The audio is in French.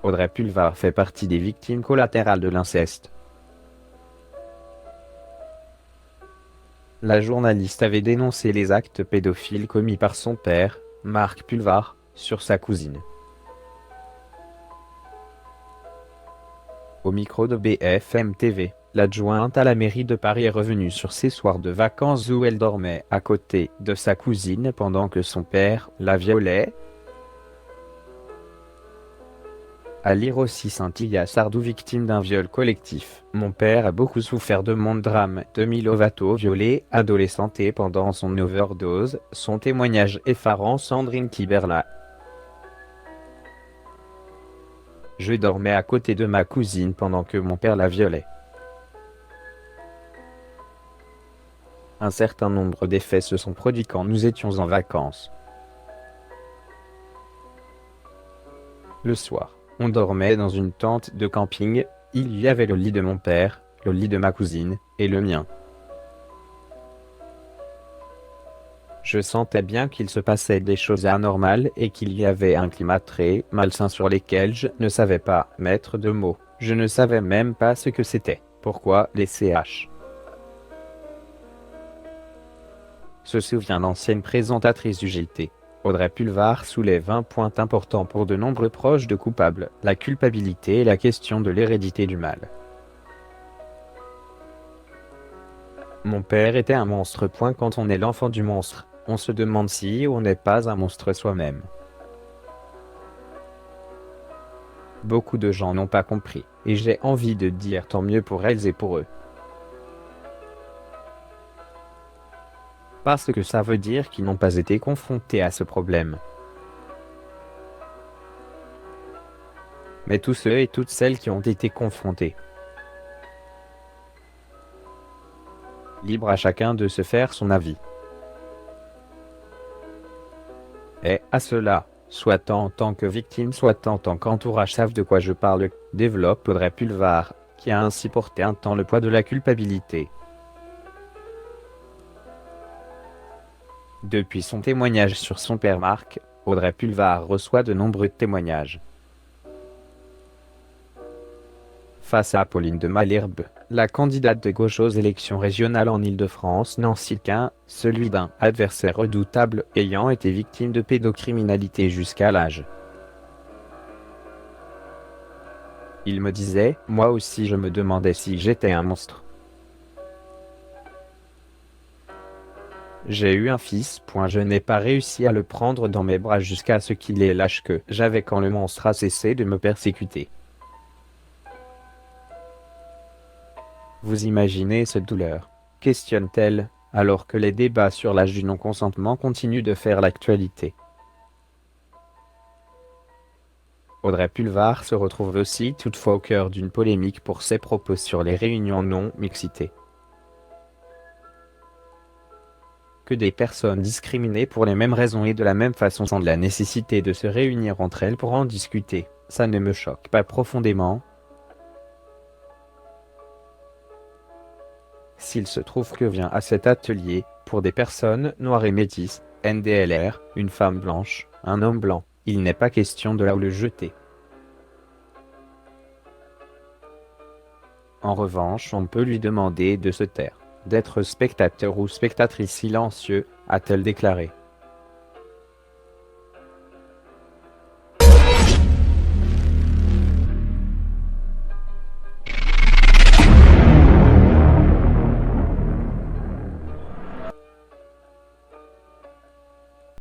Audrey Pulvar fait partie des victimes collatérales de l'inceste. La journaliste avait dénoncé les actes pédophiles commis par son père, Marc Pulvar, sur sa cousine. Au micro de BFM TV, l'adjointe à la mairie de Paris est revenue sur ses soirs de vacances où elle dormait à côté de sa cousine pendant que son père la violait. À lire aussi Cynthia Sardou, victime d'un viol collectif. Mon père a beaucoup souffert de mon drame. Demi Lovato violée, adolescente et pendant son overdose. Son témoignage effarant. Sandrine Kiberla. Je dormais à côté de ma cousine pendant que mon père la violait. Un certain nombre d'effets se sont produits quand nous étions en vacances. Le soir, on dormait dans une tente de camping. Il y avait le lit de mon père, le lit de ma cousine, et le mien. Je sentais bien qu'il se passait des choses anormales et qu'il y avait un climat très malsain sur lesquels je ne savais pas mettre de mots. Je ne savais même pas ce que c'était. Pourquoi les CH? Se souvient l'ancienne présentatrice du JT. Audrey Pulvar soulève un point important pour de nombreux proches de coupables, la culpabilité et la question de l'hérédité du mal. Mon père était un monstre. Quand on est l'enfant du monstre, on se demande si on n'est pas un monstre soi-même. Beaucoup de gens n'ont pas compris, et j'ai envie de dire tant mieux pour elles et pour eux. Parce que ça veut dire qu'ils n'ont pas été confrontés à ce problème. Mais tous ceux et toutes celles qui ont été confrontés. Libre à chacun de se faire son avis. Et à cela, soit en tant que victime, soit en tant qu'entourage, savent de quoi je parle, développe Audrey Pulvar, qui a ainsi porté un temps le poids de la culpabilité. Depuis son témoignage sur son père Marc, Audrey Pulvar reçoit de nombreux témoignages. Face à Pauline de Malherbe, la candidate de gauche aux élections régionales en Île-de-France n'en cite qu'un, celui d'un adversaire redoutable ayant été victime de pédocriminalité jusqu'à l'âge. Il me disait, moi aussi je me demandais si j'étais un monstre. J'ai eu un fils. Je n'ai pas réussi à le prendre dans mes bras jusqu'à ce qu'il ait l'âge que j'avais quand le monstre a cessé de me persécuter. Vous imaginez cette douleur? Questionne-t-elle, alors que les débats sur l'âge du non-consentement continuent de faire l'actualité. Audrey Pulvar se retrouve aussi toutefois au cœur d'une polémique pour ses propos sur les réunions non-mixité. Que des personnes discriminées pour les mêmes raisons et de la même façon sentent la nécessité de se réunir entre elles pour en discuter, ça ne me choque pas profondément. S'il se trouve que vient à cet atelier, pour des personnes noires et métisses, NDLR, une femme blanche, un homme blanc, il n'est pas question de le jeter. En revanche, on peut lui demander de se taire, d'être spectateur ou spectatrice silencieux, a-t-elle déclaré.